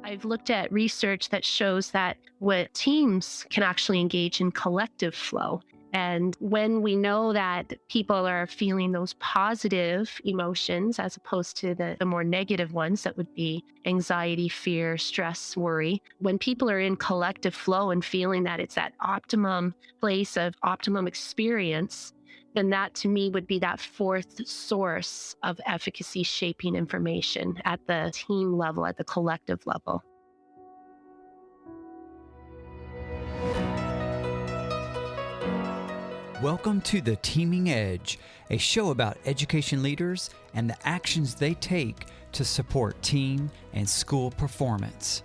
I've looked at research that shows that what teams can actually engage in collective flow. And when we know that people are feeling those positive emotions as opposed to the more negative ones, that would be anxiety, fear, stress, worry, when people are in collective flow and feeling that it's that optimum place of optimum experience, then that to me would be that fourth source of efficacy shaping information at the team level, at the collective level. Welcome to The Teaming Edge, a show about education leaders and the actions they take to support team and school performance.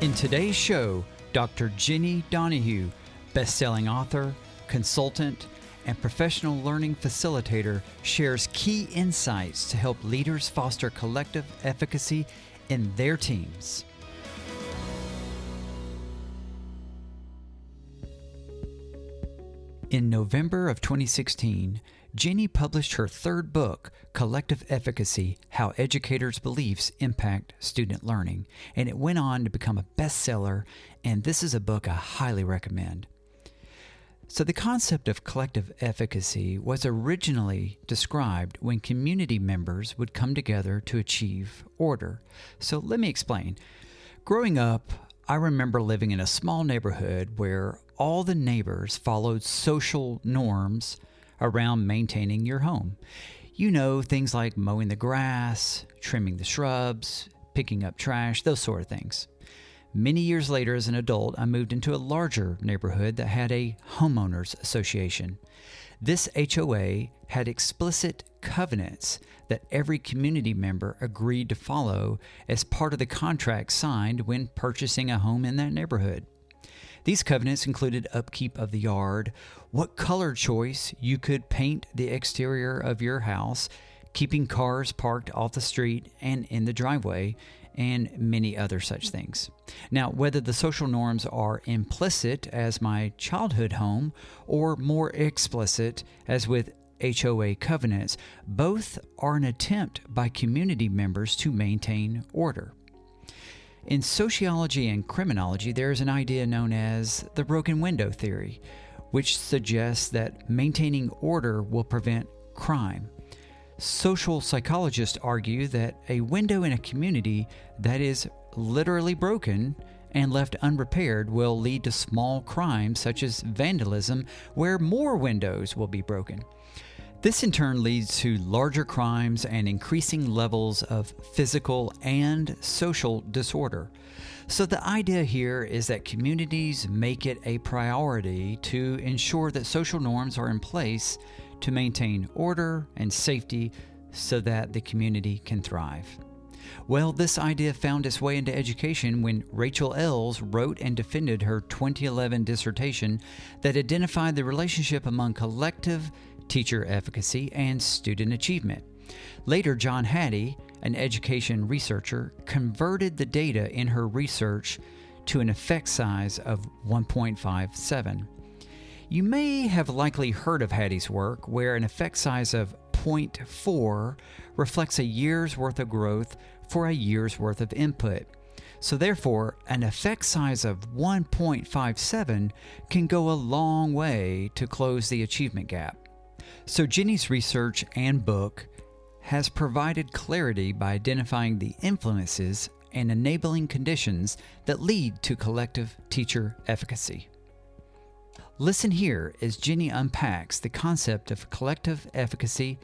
In today's show, Dr. Jenni Donohoo, best-selling author, consultant, and professional learning facilitator, shares key insights to help leaders foster collective efficacy in their teams. In November of 2016, Jenni published her third book, Collective Efficacy: How Educators' Beliefs Impact Student Learning, and it went on to become a bestseller, and this is a book I highly recommend. So the concept of collective efficacy was originally described when community members would come together to achieve order. So let me explain. Growing up, I remember living in a small neighborhood where all the neighbors followed social norms around maintaining your home. You know, things like mowing the grass, trimming the shrubs, picking up trash, those sort of things. Many years later, as an adult, I moved into a larger neighborhood that had a homeowners association. This HOA had explicit covenants that every community member agreed to follow as part of the contract signed when purchasing a home in that neighborhood. These covenants included upkeep of the yard, what color choice you could paint the exterior of your house, keeping cars parked off the street and in the driveway, and many other such things. Now, whether the social norms are implicit as my childhood home or more explicit as with HOA covenants, both are an attempt by community members to maintain order. In sociology and criminology, there is an idea known as the broken window theory, which suggests that maintaining order will prevent crime. Social psychologists argue that a window in a community that is literally broken and left unrepaired will lead to small crimes such as vandalism, where more windows will be broken. This in turn leads to larger crimes and increasing levels of physical and social disorder. So the idea here is that communities make it a priority to ensure that social norms are in place to maintain order and safety so that the community can thrive. Well, this idea found its way into education when Rachel Ells wrote and defended her 2011 dissertation that identified the relationship among collective teacher efficacy and student achievement. Later, John Hattie, an education researcher, converted the data in her research to an effect size of 1.57. You may have likely heard of Hattie's work, where an effect size of 0.4 reflects a year's worth of growth for a year's worth of input. So therefore, an effect size of 1.57 can go a long way to close the achievement gap. So Jenni's research and book has provided clarity by identifying the influences and enabling conditions that lead to collective teacher efficacy. Listen here as Jenni unpacks the concept of collective efficacy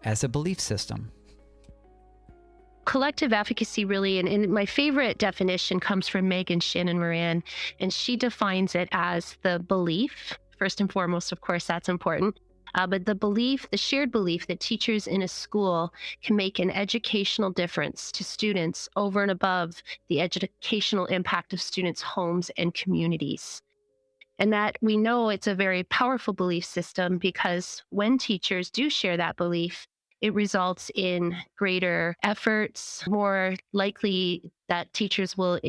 as a belief system. Collective efficacy really, and my favorite definition comes from Megan Shannon Moran, and she defines it as the belief, first and foremost, of course, that's important, but the belief, the shared belief that teachers in a school can make an educational difference to students over and above the educational impact of students' homes and communities. And that we know it's a very powerful belief system because when teachers do share that belief, it results in greater efforts, more likely that teachers will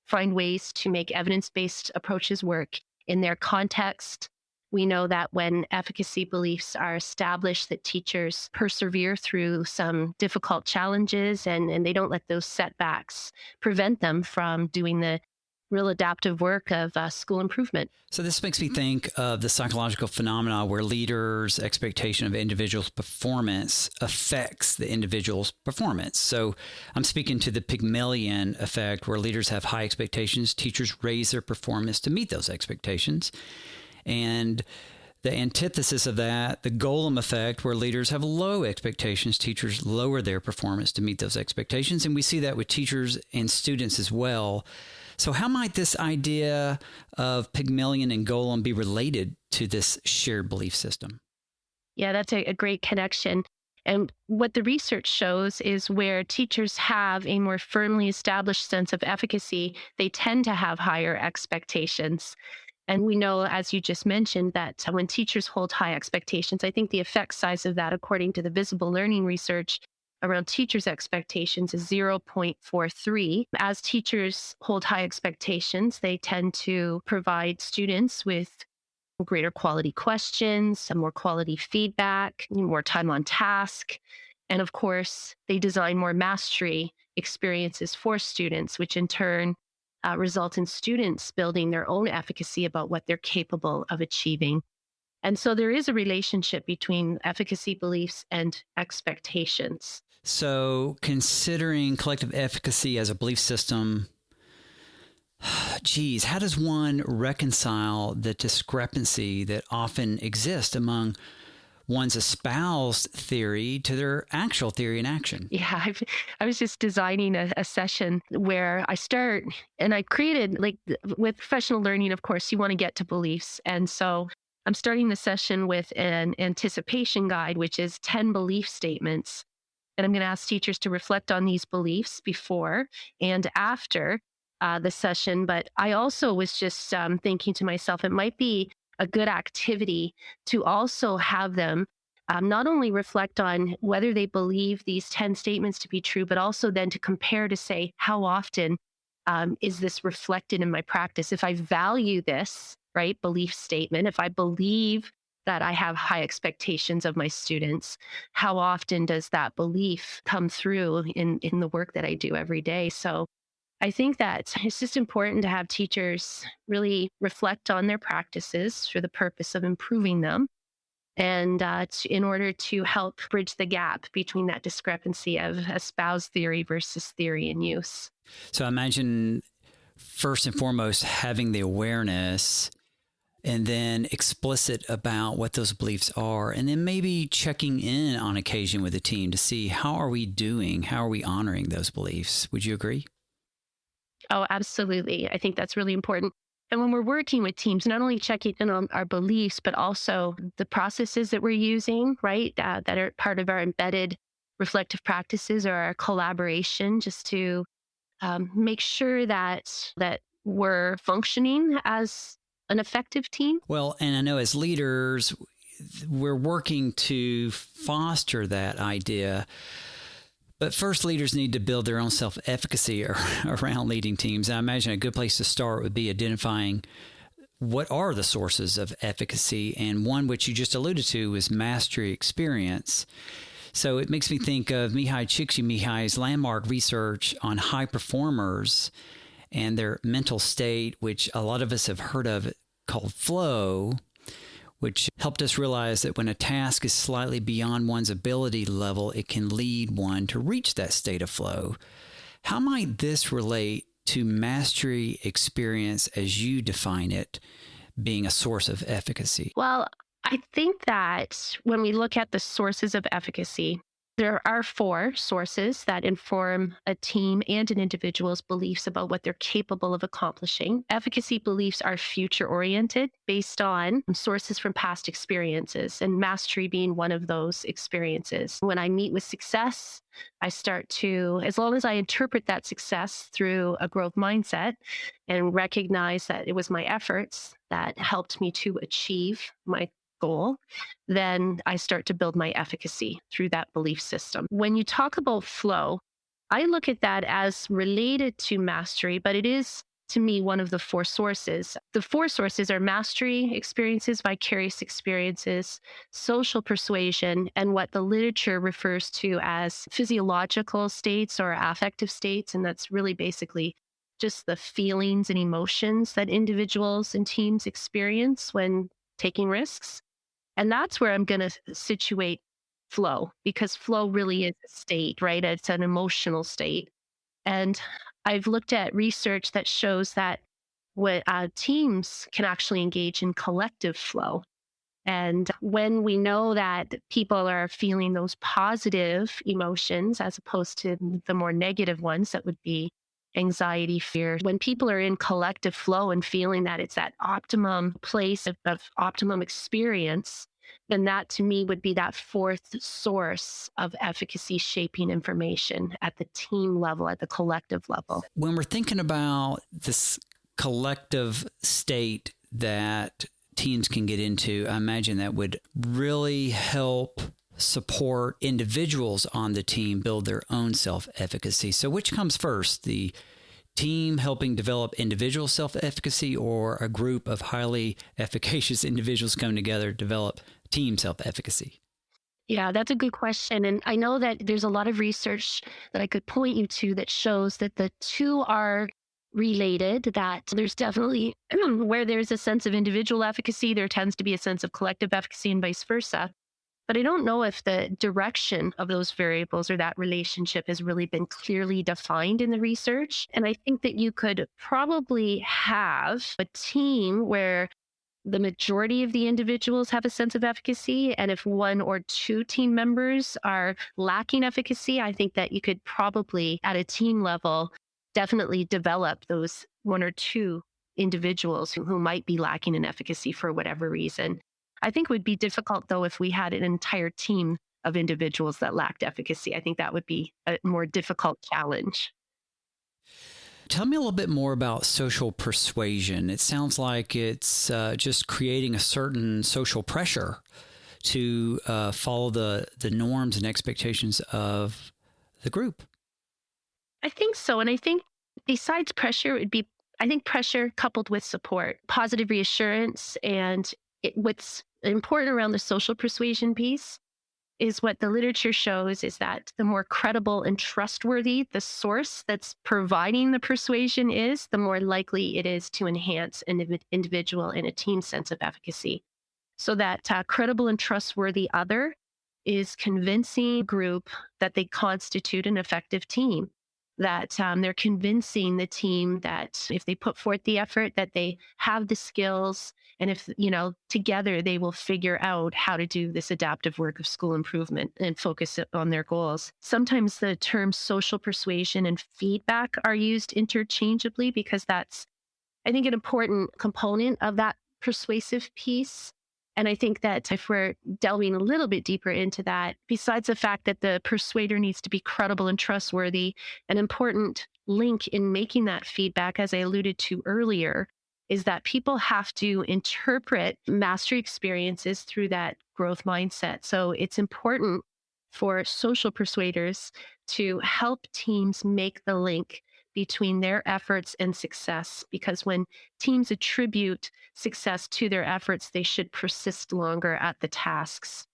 find ways to make evidence-based approaches work in their context. We know that when efficacy beliefs are established, that teachers persevere through some difficult challenges and they don't let those setbacks prevent them from doing the real adaptive work of school improvement. So this makes me think of the psychological phenomena where leaders' expectation of individuals' performance affects the individual's performance. So I'm speaking to the Pygmalion effect, where leaders have high expectations, teachers raise their performance to meet those expectations. And the antithesis of that, the Golem effect, where leaders have low expectations, teachers lower their performance to meet those expectations. And we see that with teachers and students as well. So how might this idea of Pygmalion and Golem be related to this shared belief system? Yeah, that's a great connection. And what the research shows is where teachers have a more firmly established sense of efficacy, they tend to have higher expectations. And we know, as you just mentioned, that when teachers hold high expectations, I think the effect size of that, according to the visible learning research around teachers' expectations, is 0.43. As teachers hold high expectations, they tend to provide students with greater quality questions, some more quality feedback, more time on task. And of course, they design more mastery experiences for students, which in turn result in students building their own efficacy about what they're capable of achieving. And so there is a relationship between efficacy beliefs and expectations. So considering collective efficacy as a belief system, geez, how does one reconcile the discrepancy that often exists among one's espoused theory to their actual theory in action? Yeah, I was just designing a session where I start and I created, like, with professional learning, of course, you want to get to beliefs. And so I'm starting the session with an anticipation guide, which is 10 belief statements. And I'm going to ask teachers to reflect on these beliefs before and after the session. But I also was just thinking to myself, it might be a good activity to also have them not only reflect on whether they believe these 10 statements to be true, but also then to compare to say, how often is this reflected in my practice? If I value this, right, belief statement, if I believe that I have high expectations of my students, how often does that belief come through in the work that I do every day? So I think that it's just important to have teachers really reflect on their practices for the purpose of improving them and in order to help bridge the gap between that discrepancy of espoused theory versus theory in use. So I imagine first and foremost having the awareness and then explicit about what those beliefs are, and then maybe checking in on occasion with the team to see how are we doing, how are we honoring those beliefs. Would you agree? Oh, absolutely. I think that's really important. And when we're working with teams, not only checking in on our beliefs, but also the processes that we're using, right, that are part of our embedded reflective practices or our collaboration, just to make sure that we're functioning as an effective team. Well, and I know as leaders, we're working to foster that idea. But first, leaders need to build their own self-efficacy around leading teams. And I imagine a good place to start would be identifying what are the sources of efficacy. And one which you just alluded to is mastery experience. So it makes me think of Mihai Csikszentmihalyi's landmark research on high performers and their mental state, which a lot of us have heard of, called flow, which helped us realize that when a task is slightly beyond one's ability level, it can lead one to reach that state of flow. How might this relate to mastery experience as you define it being a source of efficacy? Well, I think that when we look at the sources of efficacy, there are 4 sources that inform a team and an individual's beliefs about what they're capable of accomplishing. Efficacy beliefs are future oriented based on sources from past experiences, and mastery being one of those experiences. When I meet with success, I start to, as long as I interpret that success through a growth mindset and recognize that it was my efforts that helped me to achieve my goal, then I start to build my efficacy through that belief system. When you talk about flow, I look at that as related to mastery, but it is to me, one of the four sources. The four sources are mastery experiences, vicarious experiences, social persuasion, and what the literature refers to as physiological states or affective states. And that's really basically just the feelings and emotions that individuals and teams experience when taking risks. And that's where I'm going to situate flow, because flow really is a state, right? It's an emotional state. And I've looked at research that shows that what teams can actually engage in collective flow. And when we know that people are feeling those positive emotions as opposed to the more negative ones, that would be anxiety, fear, when people are in collective flow and feeling that it's that optimum place of optimum experience, then that to me would be that fourth source of efficacy shaping information at the team level, at the collective level. When we're thinking about this collective state that teams can get into, I imagine that would really help support individuals on the team build their own self-efficacy. So which comes first, the team helping develop individual self-efficacy, or a group of highly efficacious individuals coming together to develop team self-efficacy? Yeah, that's a good question. And I know that there's a lot of research that I could point you to that shows that the two are related, that there's definitely where there's a sense of individual efficacy, there tends to be a sense of collective efficacy and vice versa. But I don't know if the direction of those variables or that relationship has really been clearly defined in the research. And I think that you could probably have a team where the majority of the individuals have a sense of efficacy. And if one or two team members are lacking efficacy, I think that you could probably, at a team level, definitely develop those one or two individuals who might be lacking in efficacy for whatever reason. I think it would be difficult, though, if we had an entire team of individuals that lacked efficacy. I think that would be a more difficult challenge. Tell me a little bit more about social persuasion. It sounds like it's just creating a certain social pressure to follow the norms and expectations of the group. I think so. And I think besides pressure, it would be, I think, pressure coupled with support, positive reassurance. And what's important around the social persuasion piece is what the literature shows is that the more credible and trustworthy the source that's providing the persuasion is, the more likely it is to enhance an individual and a team sense of efficacy. So that credible and trustworthy other is convincing a group that they constitute an effective team, that they're convincing the team that if they put forth the effort, that they have the skills, and if, together they will figure out how to do this adaptive work of school improvement and focus it on their goals. Sometimes the terms social persuasion and feedback are used interchangeably because that's, I think, an important component of that persuasive piece. And I think that if we're delving a little bit deeper into that, besides the fact that the persuader needs to be credible and trustworthy, an important link in making that feedback, as I alluded to earlier, is that people have to interpret mastery experiences through that growth mindset. So it's important for social persuaders to help teams make the link between their efforts and success, because when teams attribute success to their efforts, they should persist longer at the tasks.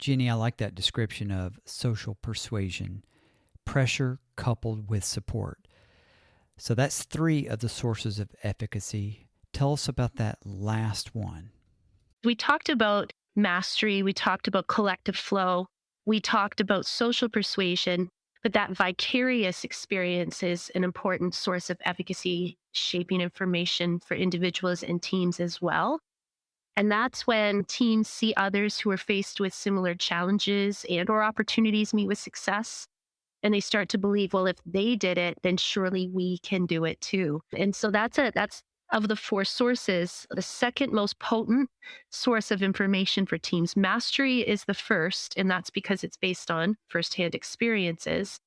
Jenni, I like that description of social persuasion, pressure coupled with support. So that's 3 of the sources of efficacy. Tell us about that last one. We talked about mastery, we talked about collective flow, we talked about social persuasion. But that vicarious experience is an important source of efficacy, shaping information for individuals and teams as well. And that's when teams see others who are faced with similar challenges and or opportunities meet with success. And they start to believe, well, if they did it, then surely we can do it too. And so that's of the 4 sources, the second most potent source of information for teams. Mastery is the first, and that's because it's based on firsthand experiences.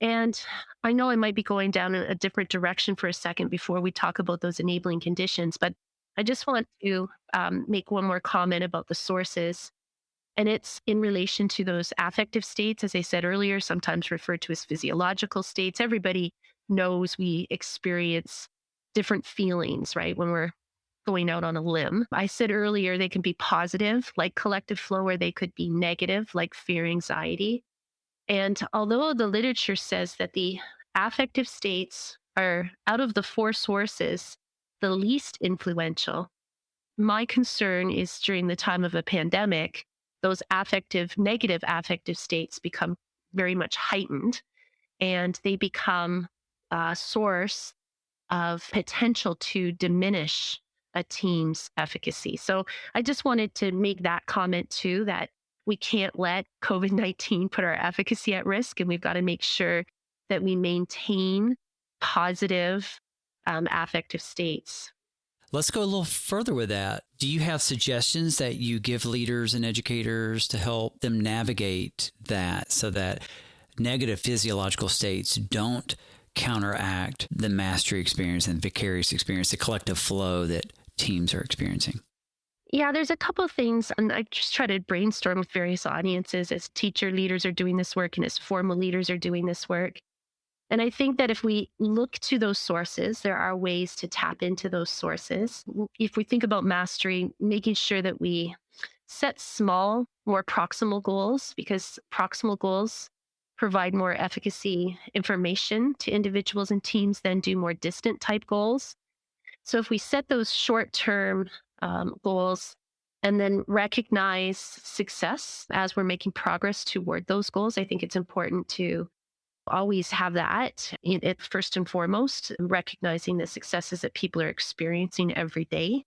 And I know I might be going down a different direction for a second before we talk about those enabling conditions, but I just want to make one more comment about the sources. And it's in relation to those affective states, as I said earlier, sometimes referred to as physiological states. Everybody knows we experience different feelings, right? When we're going out on a limb. I said earlier, they can be positive, like collective flow, or they could be negative, like fear, anxiety. And although the literature says that the affective states are out of the four sources, the least influential, my concern is during the time of a pandemic, those negative affective states become very much heightened and they become a source of potential to diminish a team's efficacy. So I just wanted to make that comment too, that we can't let COVID-19 put our efficacy at risk, and we've got to make sure that we maintain positive affective states. Let's go a little further with that. Do you have suggestions that you give leaders and educators to help them navigate that so that negative physiological states don't counteract the mastery experience and vicarious experience, the collective flow that teams are experiencing? Yeah, there's a couple of things, and I just try to brainstorm with various audiences as teacher leaders are doing this work and as formal leaders are doing this work. And I think that if we look to those sources, there are ways to tap into those sources. If we think about mastery, making sure that we set small, more proximal goals, because proximal goals provide more efficacy information to individuals and teams than do more distant type goals. So if we set those short-term goals and then recognize success as we're making progress toward those goals, I think it's important to always have that it first and foremost, recognizing the successes that people are experiencing every day,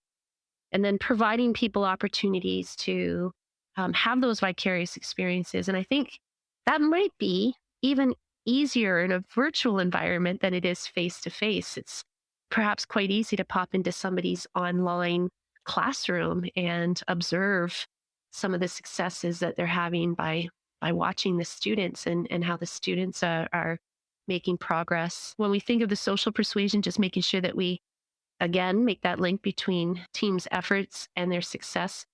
and then providing people opportunities to have those vicarious experiences. And I think that might be even easier in a virtual environment than it is face to face. It's perhaps quite easy to pop into somebody's online classroom and observe some of the successes that they're having by watching the students and how the students are making progress. When we think of the social persuasion, just making sure that we, again, make that link between teams' efforts and their success.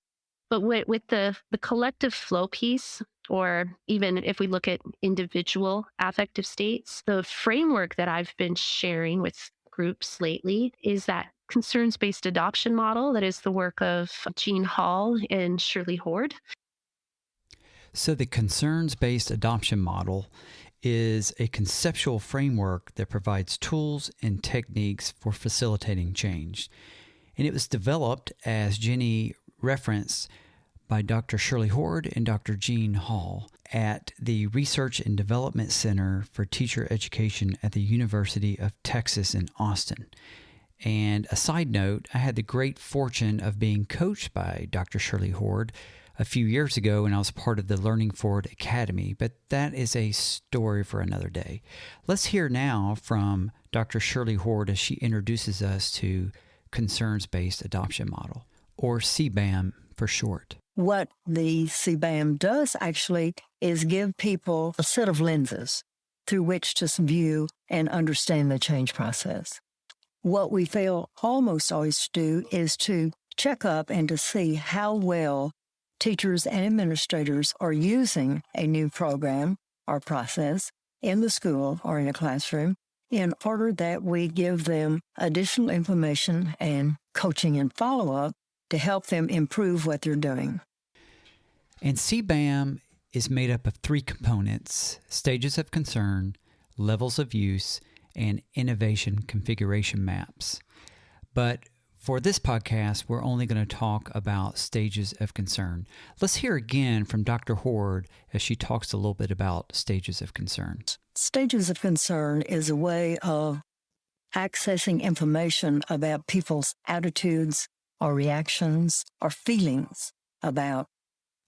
But with the collective flow piece, or even if we look at individual affective states, the framework that I've been sharing with groups lately is that concerns-based adoption model that is the work of Jean Hall and Shirley Hord. So the concerns-based adoption model is a conceptual framework that provides tools and techniques for facilitating change. And it was developed, as Jenni referenced, by Dr. Shirley Hord and Dr. Jean Hall at the Research and Development Center for Teacher Education at the University of Texas in Austin. And a side note, I had the great fortune of being coached by Dr. Shirley Hord a few years ago when I was part of the Learning Forward Academy, but that is a story for another day. Let's hear now from Dr. Shirley Hord as she introduces us to Concerns-Based Adoption Model, or CBAM for short. What the CBAM does actually is give people a set of lenses through which to view and understand the change process. What we fail almost always to do is to check up and to see how well teachers and administrators are using a new program or process in the school or in a classroom in order that we give them additional information and coaching and follow-up to help them improve what they're doing. And CBAM is made up of three components: stages of concern, levels of use, and innovation configuration maps. But for this podcast, we're only going to talk about stages of concern. Let's hear again from Dr. Hord as she talks a little bit about stages of concern. Stages of concern is a way of accessing information about people's attitudes or reactions or feelings about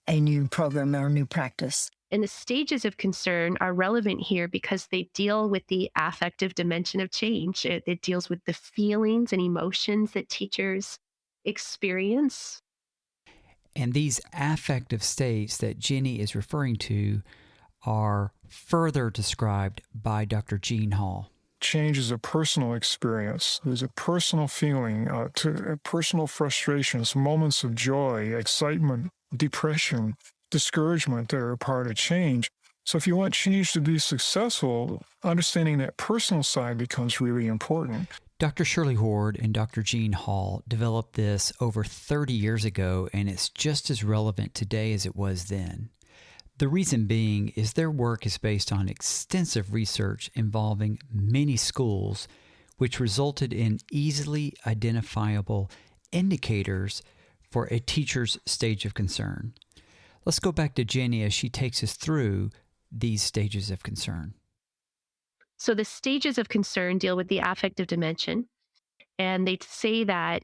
a new program or a new practice. And the stages of concern are relevant here because they deal with the affective dimension of change. It deals with the feelings and emotions that teachers experience. And these affective states that Jenni is referring to are further described by Dr. Jean Hall. Change is a personal experience. There's a personal feeling, personal frustrations, moments of joy, excitement, depression, discouragement that are a part of change. So if you want change to be successful, understanding that personal side becomes really important. Dr. Shirley Hord and Dr. Jean Hall developed this over 30 years ago, and it's just as relevant today as it was then. The reason being is their work is based on extensive research involving many schools, which resulted in easily identifiable indicators for a teacher's stage of concern. Let's go back to Jenni as she takes us through these stages of concern. So the stages of concern deal with the affective dimension, and they say that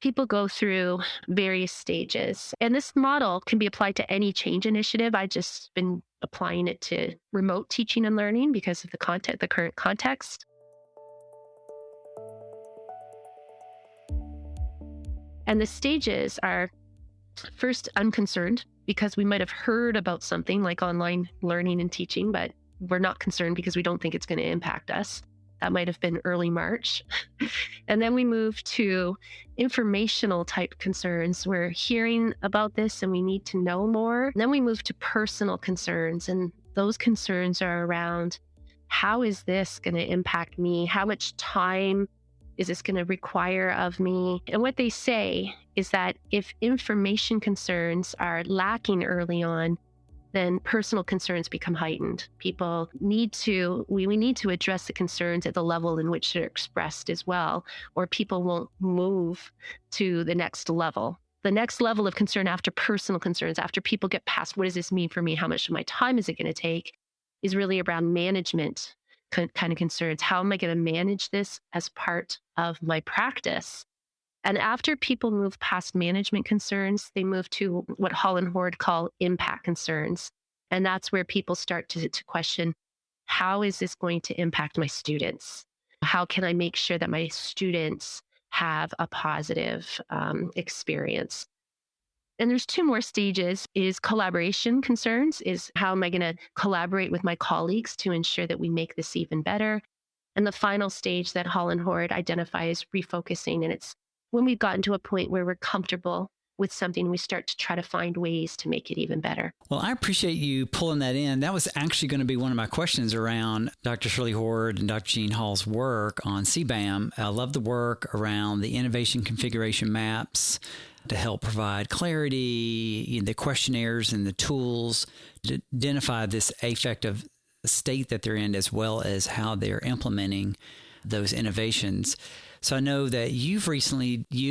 people go through various stages. And this model can be applied to any change initiative. I've just been applying it to remote teaching and learning because of the current context. And the stages are first unconcerned, because we might have heard about something like online learning and teaching, but we're not concerned because we don't think it's going to impact us. That might have been early March. And then we move to informational type concerns. We're hearing about this and we need to know more. And then we move to personal concerns. And those concerns are around, how is this going to impact me? How much time is this going to require of me? And what they say is that if information concerns are lacking early on, then personal concerns become heightened. We need to address the concerns at the level in which they're expressed as well, or people won't move to the next level. The next level of concern after personal concerns, after people get past, what does this mean for me? How much of my time is it going to take? Is really around management kind of concerns. How am I going to manage this as part of my practice? And after people move past management concerns, they move to what Hall and Hord call impact concerns. And that's where people start to question, how is this going to impact my students? How can I make sure that my students have a positive experience? And there's two more stages. Is collaboration concerns, is how am I going to collaborate with my colleagues to ensure that we make this even better? And the final stage that Hall and Hord identify is refocusing. And it's when we've gotten to a point where we're comfortable with something, we start to try to find ways to make it even better. Well, I appreciate you pulling that in. That was actually going to be one of my questions around Dr. Shirley Hord and Dr. Jean Hall's work on CBAM. I love the work around the innovation configuration maps to help provide clarity, the questionnaires and the tools to identify this affective state that they're in, as well as how they're implementing those innovations. So I know that you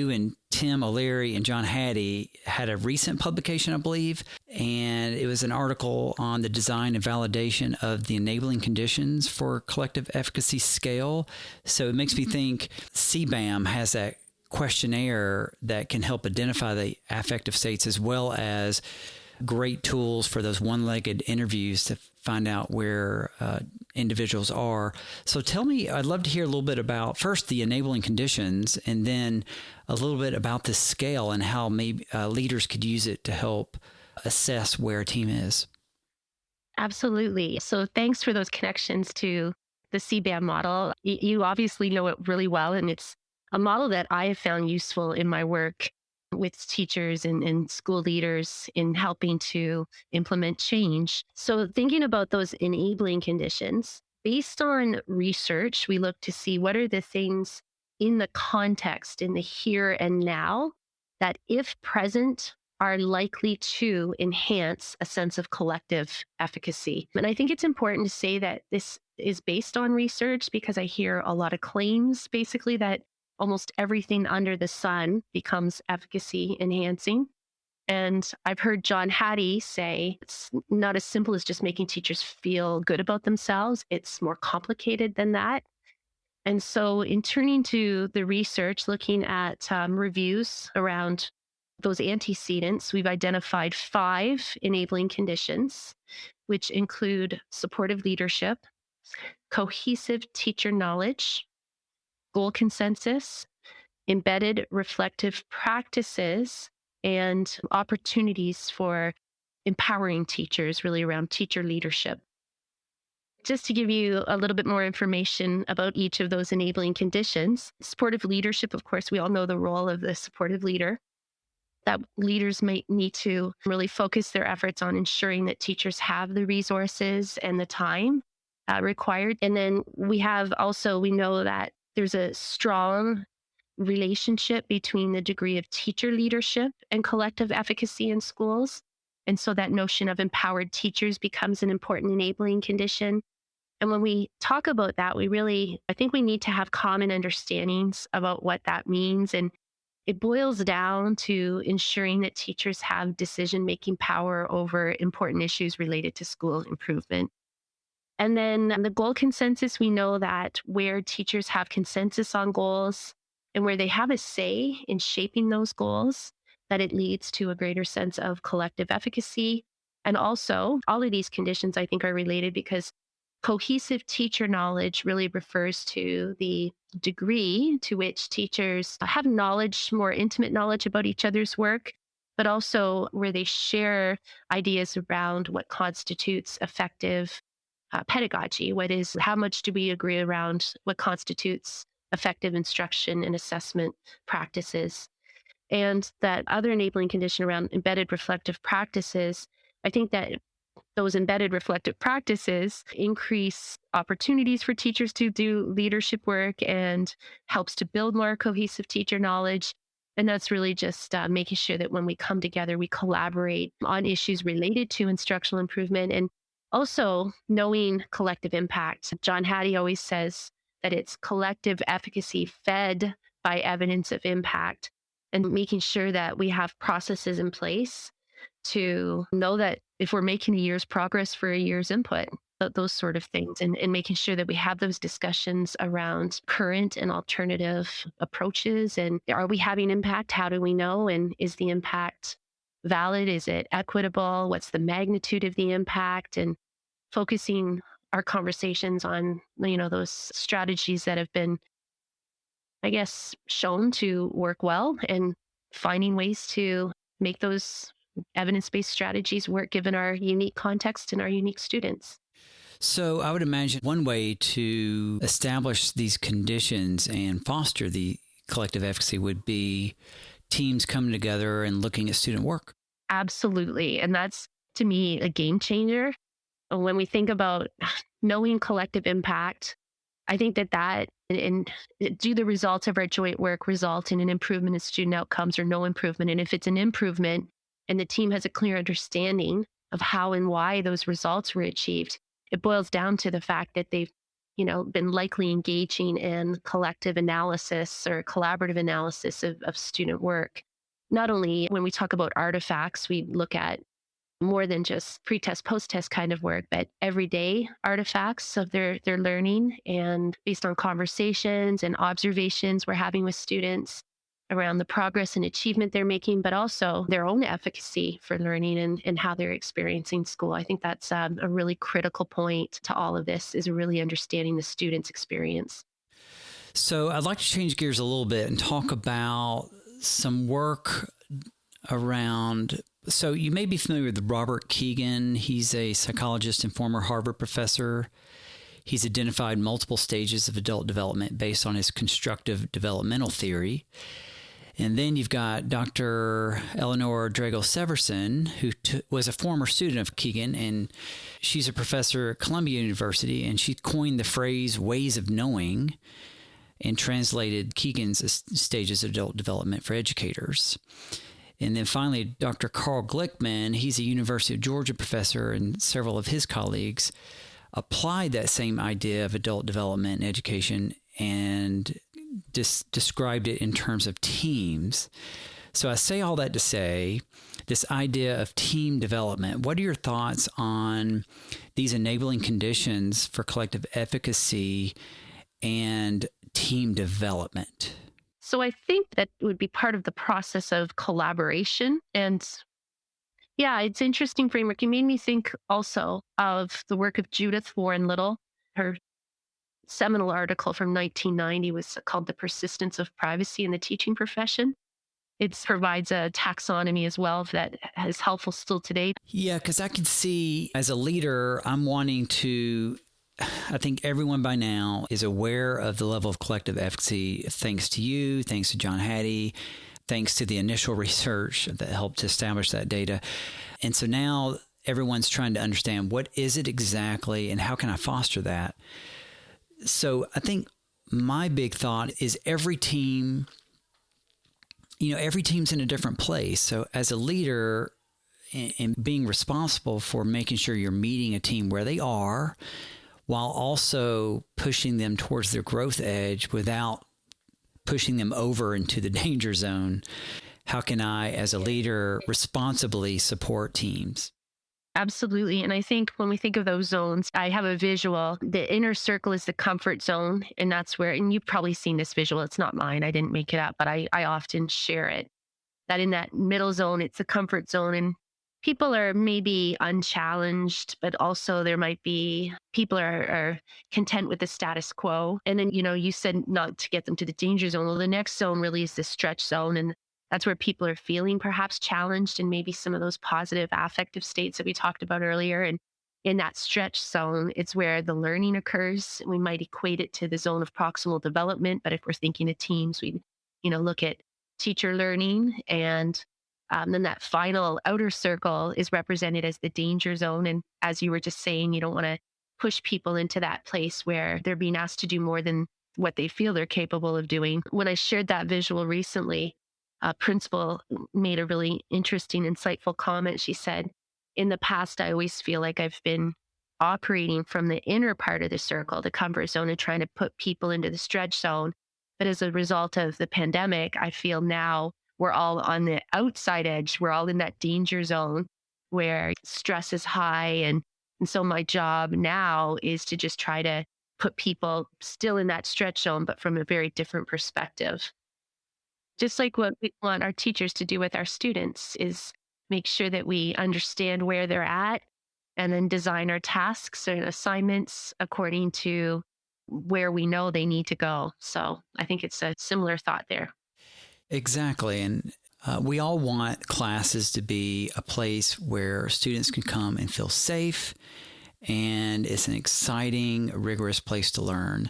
and Tim O'Leary and John Hattie had a recent publication, I believe, and it was an article on the design and validation of the enabling conditions for collective efficacy scale. So it makes me think CBAM has that questionnaire that can help identify the affective states, as well as great tools for those one-legged interviews to find out where individuals are. So tell me, I'd love to hear a little bit about first the enabling conditions, and then a little bit about the scale and how maybe leaders could use it to help assess where a team is. Absolutely. So thanks for those connections to the CBAM model. You obviously know it really well, and it's a model that I have found useful in my work with teachers and school leaders in helping to implement change. So thinking about those enabling conditions, based on research, we look to see what are the things in the context, in the here and now, that if present are likely to enhance a sense of collective efficacy. And I think it's important to say that this is based on research, because I hear a lot of claims basically that almost everything under the sun becomes efficacy enhancing. And I've heard John Hattie say it's not as simple as just making teachers feel good about themselves. It's more complicated than that. And so in turning to the research, looking at reviews around those antecedents, we've identified 5 enabling conditions, which include supportive leadership, cohesive teacher knowledge, goal consensus, embedded reflective practices, and opportunities for empowering teachers, really around teacher leadership. Just to give you a little bit more information about each of those enabling conditions, supportive leadership, of course, we all know the role of the supportive leader. that leaders may need to really focus their efforts on ensuring that teachers have the resources and the time required. And then we know that there's a strong relationship between the degree of teacher leadership and collective efficacy in schools. And so that notion of empowered teachers becomes an important enabling condition. And when we talk about that, I think we need to have common understandings about what that means. And it boils down to ensuring that teachers have decision-making power over important issues related to school improvement. And then the goal consensus, we know that where teachers have consensus on goals and where they have a say in shaping those goals, that it leads to a greater sense of collective efficacy. And also, all of these conditions, I think, are related because cohesive teacher knowledge really refers to the degree to which teachers have knowledge, more intimate knowledge about each other's work, but also where they share ideas around what constitutes effective pedagogy. How much do we agree around what constitutes effective instruction and assessment practices? And that other enabling condition around embedded reflective practices, I think that those embedded reflective practices increase opportunities for teachers to do leadership work and helps to build more cohesive teacher knowledge. And that's really just making sure that when we come together, we collaborate on issues related to instructional improvement and also knowing collective impact. John Hattie always says that it's collective efficacy fed by evidence of impact, and making sure that we have processes in place to know that if we're making a year's progress for a year's input, those sort of things, and making sure that we have those discussions around current and alternative approaches. And are we having impact? How do we know? And is the impact valid? Is it equitable? What's the magnitude of the impact? And focusing our conversations on, those strategies that have been, I guess, shown to work well, and finding ways to make those evidence-based strategies work given our unique context and our unique students. So I would imagine one way to establish these conditions and foster the collective efficacy would be teams coming together and looking at student work. Absolutely. And that's, to me, a game changer. When we think about knowing collective impact, I think that and do the results of our joint work result in an improvement in student outcomes or no improvement? And if it's an improvement and the team has a clear understanding of how and why those results were achieved, it boils down to the fact that they've, been likely engaging in collective analysis or collaborative analysis of student work. Not only when we talk about artifacts, we look at more than just pre-test, post-test kind of work, but everyday artifacts of their learning, and based on conversations and observations we're having with students around the progress and achievement they're making, but also their own efficacy for learning and how they're experiencing school. I think that's a really critical point to all of this, is really understanding the student's experience. So I'd like to change gears a little bit and talk about some work around. So you may be familiar with Robert Kegan. He's a psychologist and former Harvard professor. He's identified multiple stages of adult development based on his constructive developmental theory. And then you've got Dr. Eleanor Drago-Severson, who was a former student of Kegan, and she's a professor at Columbia University, and she coined the phrase ways of knowing and translated Kegan's stages of adult development for educators. And then finally, Dr. Carl Glickman, he's a University of Georgia professor, and several of his colleagues applied that same idea of adult development in education and described it in terms of teams. So I say all that to say, this idea of team development, what are your thoughts on these enabling conditions for collective efficacy and team development? So I think that would be part of the process of collaboration. And yeah, it's interesting framework. You made me think also of the work of Judith Warren Little. Her seminal article from 1990 was called The Persistence of Privacy in the Teaching Profession. It provides a taxonomy as well that is helpful still today. Yeah, because I can see as a leader, I'm wanting to, I think everyone by now is aware of the level of collective efficacy, thanks to you, thanks to John Hattie. thanks to the initial research that helped to establish that data. And so now everyone's trying to understand what is it exactly and how can I foster that? So I think my big thought is every team's in a different place. So as a leader and being responsible for making sure you're meeting a team where they are while also pushing them towards their growth edge without pushing them over into the danger zone. How can I, as a leader, responsibly support teams? Absolutely. And I think when we think of those zones, I have a visual. The inner circle is the comfort zone. And that's where, and you've probably seen this visual. It's not mine. I didn't make it up, but I often share it. That in that middle zone, it's the comfort zone. And people are maybe unchallenged, but also there might be people are content with the status quo. And then, you said not to get them to the danger zone. Well, the next zone really is the stretch zone. And that's where people are feeling perhaps challenged and maybe some of those positive affective states that we talked about earlier. And in that stretch zone, it's where the learning occurs. We might equate it to the zone of proximal development, but if we're thinking of teams, we, look at teacher learning. And then that final outer circle is represented as the danger zone. And as you were just saying, you don't want to push people into that place where they're being asked to do more than what they feel they're capable of doing. When I shared that visual recently, a principal made a really interesting, insightful comment. She said, in the past, I always feel like I've been operating from the inner part of the circle, the comfort zone, and trying to put people into the stretch zone. But as a result of the pandemic, I feel now we're all on the outside edge. We're all in that danger zone where stress is high. And so my job now is to just try to put people still in that stretch zone, but from a very different perspective. Just like what we want our teachers to do with our students is make sure that we understand where they're at and then design our tasks and assignments according to where we know they need to go. So I think it's a similar thought there. Exactly. And we all want classes to be a place where students can come and feel safe, and it's an exciting, rigorous place to learn.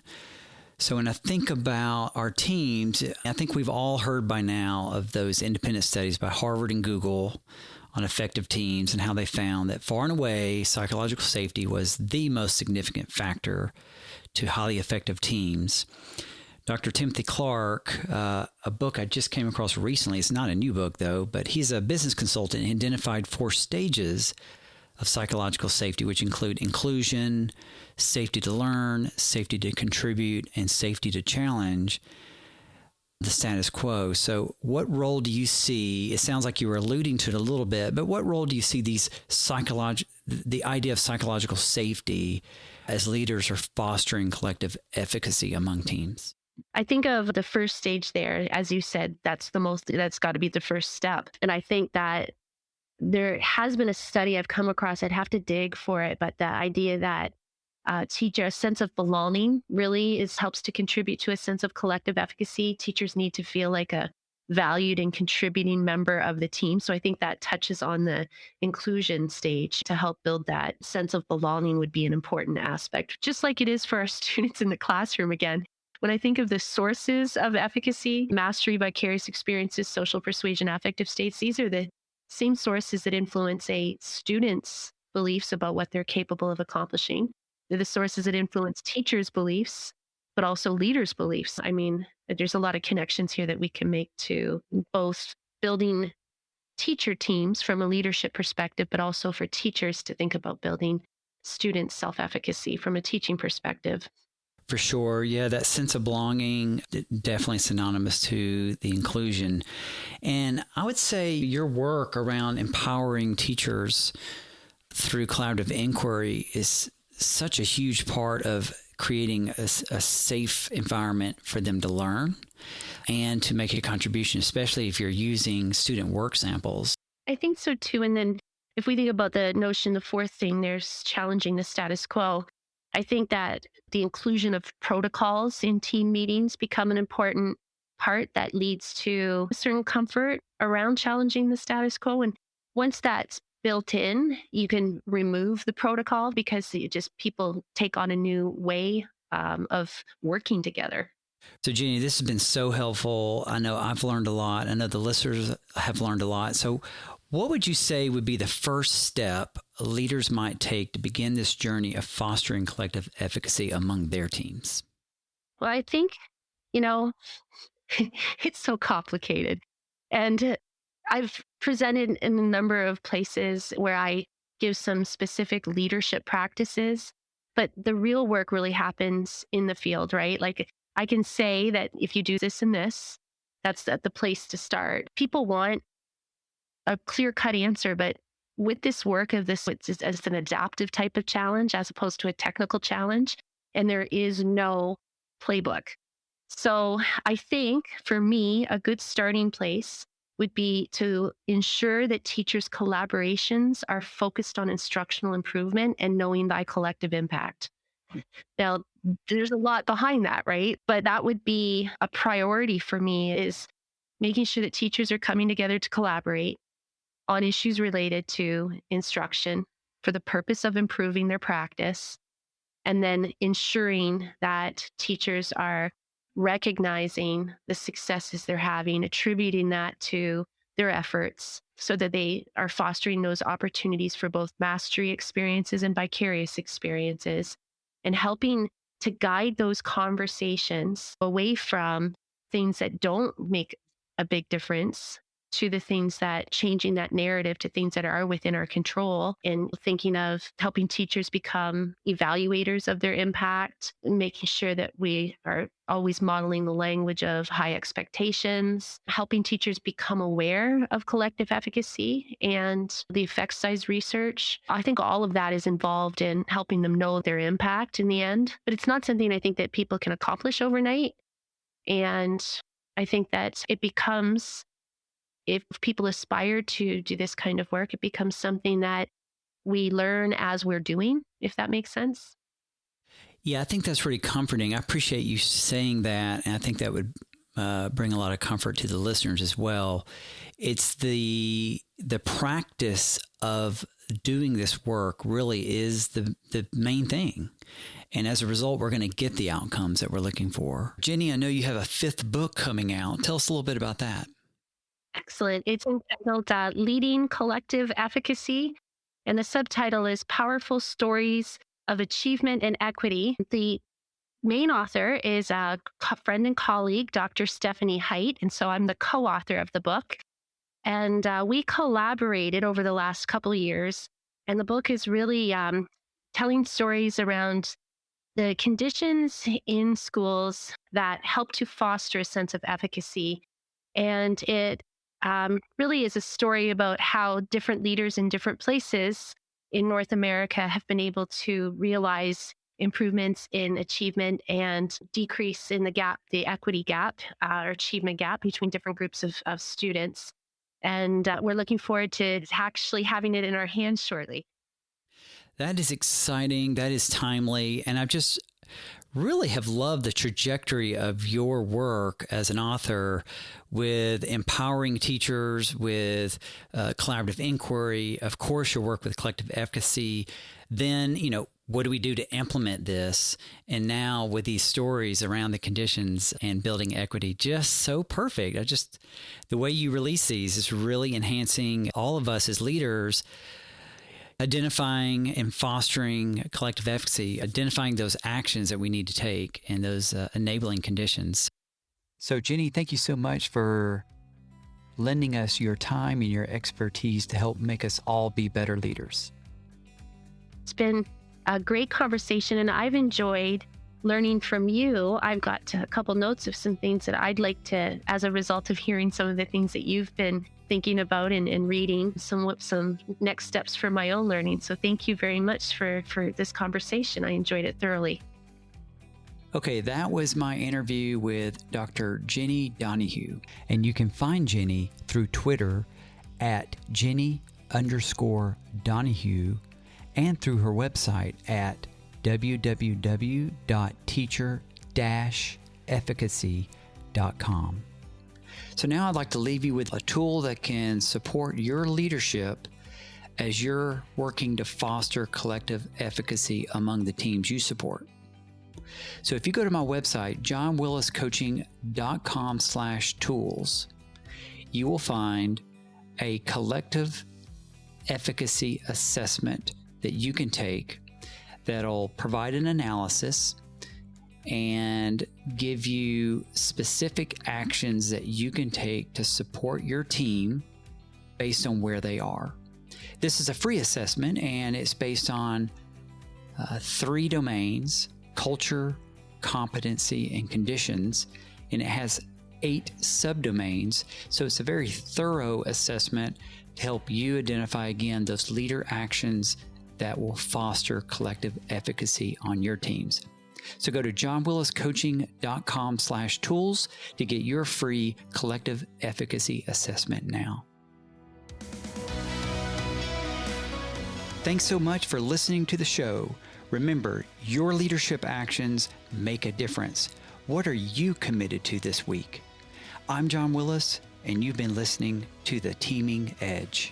So when I think about our teams, I think we've all heard by now of those independent studies by Harvard and Google on effective teams and how they found that far and away psychological safety was the most significant factor to highly effective teams. Dr. Timothy Clark, a book I just came across recently, it's not a new book though, but he's a business consultant and identified 4 stages of psychological safety, which include inclusion, safety to learn, safety to contribute, and safety to challenge the status quo. So what role do you see? It sounds like you were alluding to it a little bit, but what role do you see the idea of psychological safety as leaders are fostering collective efficacy among teams? I think of the first stage there, as you said, that's got to be the first step. And I think that there has been a study I've come across, I'd have to dig for it, but the idea that a sense of belonging really helps to contribute to a sense of collective efficacy. Teachers need to feel like a valued and contributing member of the team. So I think that touches on the inclusion stage to help build that sense of belonging would be an important aspect, just like it is for our students in the classroom. Again, when I think of the sources of efficacy, mastery, vicarious experiences, social persuasion, affective states, these are the same sources that influence a student's beliefs about what they're capable of accomplishing. They're the sources that influence teachers' beliefs, but also leaders' beliefs. I mean, there's a lot of connections here that we can make to both building teacher teams from a leadership perspective, but also for teachers to think about building student self-efficacy from a teaching perspective. For sure. Yeah, that sense of belonging, definitely synonymous to the inclusion. And I would say your work around empowering teachers through collaborative inquiry is such a huge part of creating a safe environment for them to learn and to make a contribution, especially if you're using student work samples. I think so too. And then if we think about the notion, the fourth thing, there's challenging the status quo. I think that the inclusion of protocols in team meetings become an important part that leads to a certain comfort around challenging the status quo. And once that's built in, you can remove the protocol because people take on a new way of working together. So, Jenni, this has been so helpful. I know I've learned a lot. I know the listeners have learned a lot. So, what would you say would be the first step leaders might take to begin this journey of fostering collective efficacy among their teams? Well, I think, you know, it's so complicated. And I've presented in a number of places where I give some specific leadership practices, but the real work really happens in the field, right? Like I can say that if you do this and this, that's the place to start. People want a clear-cut answer, but with this work of this, it's as an adaptive type of challenge as opposed to a technical challenge, and there is no playbook. So I think for me, a good starting place would be to ensure that teachers' collaborations are focused on instructional improvement and knowing thy collective impact. Now, there's a lot behind that, right? But that would be a priority for me, is making sure that teachers are coming together to collaborate on issues related to instruction for the purpose of improving their practice, and then ensuring that teachers are recognizing the successes they're having, attributing that to their efforts so that they are fostering those opportunities for both mastery experiences and vicarious experiences, and helping to guide those conversations away from things that don't make a big difference to the things that, changing that narrative to things that are within our control, and thinking of helping teachers become evaluators of their impact, and making sure that we are always modeling the language of high expectations, helping teachers become aware of collective efficacy and the effect size research. I think all of that is involved in helping them know their impact in the end, but it's not something I think that people can accomplish overnight. And I think that it becomes, if people aspire to do this kind of work, it becomes something that we learn as we're doing, if that makes sense. Yeah, I think that's really comforting. I appreciate you saying that, and I think that would bring a lot of comfort to the listeners as well. It's the practice of doing this work really is the main thing. And as a result, we're going to get the outcomes that we're looking for. Jenni, I know you have a 5th book coming out. Tell us a little bit about that. Excellent. It's entitled Leading Collective Efficacy, and the subtitle is Powerful Stories of Achievement and Equity. The main author is a friend and colleague, Dr. Stephanie Height, and so I'm the co-author of the book. And we collaborated over the last couple of years, and the book is really telling stories around the conditions in schools that help to foster a sense of efficacy. And it really is a story about how different leaders in different places in North America have been able to realize improvements in achievement and decrease in the gap, the equity gap or achievement gap between different groups of students. And we're looking forward to actually having it in our hands shortly. That is exciting. That is timely. And I've just really have loved the trajectory of your work as an author with empowering teachers, with collaborative inquiry. Of course, your work with collective efficacy. Then, what do we do to implement this? And now with these stories around the conditions and building equity, just so perfect. The way you release these is really enhancing all of us as leaders, identifying and fostering collective efficacy, identifying those actions that we need to take and those enabling conditions. So, Jenni, thank you so much for lending us your time and your expertise to help make us all be better leaders. It's been a great conversation, and I've enjoyed learning from you. I've got a couple notes of some things that I'd like to, as a result of hearing some of the things that you've been thinking about and reading, some next steps for my own learning. So thank you very much for this conversation. I enjoyed it thoroughly. Okay, that was my interview with Dr. Jenni Donohoo. And you can find Jenni through Twitter at Jenni_Donohoo and through her website at www.teacher-efficacy.com. So now I'd like to leave you with a tool that can support your leadership as you're working to foster collective efficacy among the teams you support. So if you go to my website, johnwilliscoaching.com/tools, you will find a collective efficacy assessment that you can take that'll provide an analysis and give you specific actions that you can take to support your team based on where they are. This is a free assessment, and it's based on 3 domains: culture, competency, and conditions, and it has 8 subdomains. So it's a very thorough assessment to help you identify, again, those leader actions that will foster collective efficacy on your teams. So go to johnwilliscoaching.com/tools to get your free collective efficacy assessment now. Thanks so much for listening to the show. Remember, your leadership actions make a difference. What are you committed to this week? I'm John Willis, and you've been listening to The Teaming Edge.